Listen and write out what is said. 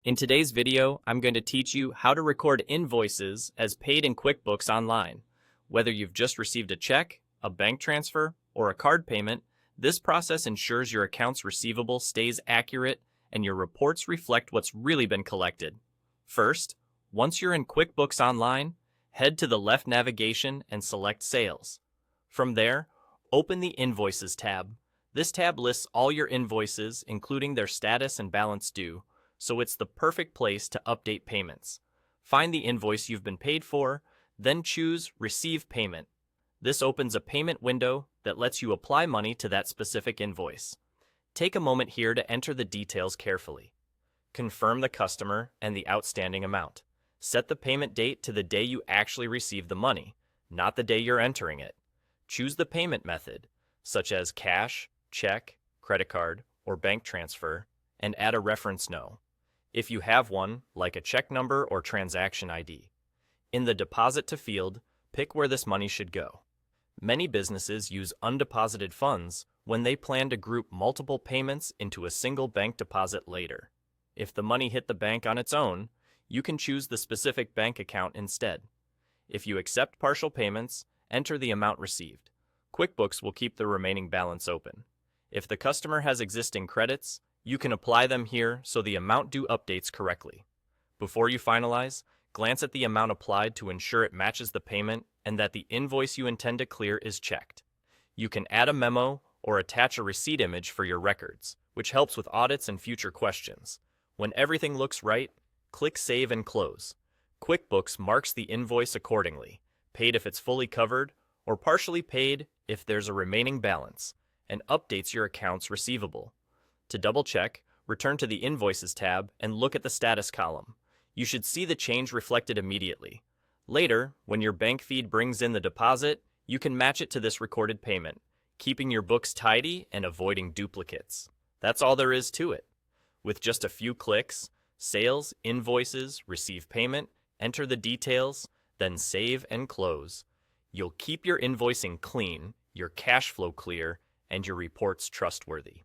In today's video, I'm going to teach you how to record invoices as paid in QuickBooks Online. Whether you've just received a check, a bank transfer, or a card payment, this process ensures your accounts receivable stays accurate and your reports reflect what's really been collected. First, once you're in QuickBooks Online, head to the left navigation and select Sales. From there, open the Invoices tab. This tab lists all your invoices, including their status and balance due, so it's the perfect place to update payments. Find the invoice you've been paid for, then choose Receive Payment. This opens a payment window that lets you apply money to that specific invoice. Take a moment here to enter the details carefully. Confirm the customer and the outstanding amount. Set the payment date to the day you actually receive the money, not the day you're entering it. Choose the payment method, such as cash, check, credit card, or bank transfer, and add a reference no, if you have one, like a check number or transaction ID. In the Deposit to field, pick where this money should go. Many businesses use undeposited funds when they plan to group multiple payments into a single bank deposit later. If the money hit the bank on its own, you can choose the specific bank account instead. If you accept partial payments, enter the amount received. QuickBooks will keep the remaining balance open. If the customer has existing credits, you can apply them here so the amount due updates correctly. Before you finalize, glance at the amount applied to ensure it matches the payment and that the invoice you intend to clear is checked. You can add a memo or attach a receipt image for your records, which helps with audits and future questions. When everything looks right, click Save and Close. QuickBooks marks the invoice accordingly, paid if it's fully covered, or partially paid if there's a remaining balance, and updates your accounts receivable. To double-check, return to the Invoices tab and look at the status column. You should see the change reflected immediately. Later, when your bank feed brings in the deposit, you can match it to this recorded payment, keeping your books tidy and avoiding duplicates. That's all there is to it. With just a few clicks, Sales, Invoices, Receive Payment, enter the details, then Save and Close. You'll keep your invoicing clean, your cash flow clear, and your reports trustworthy.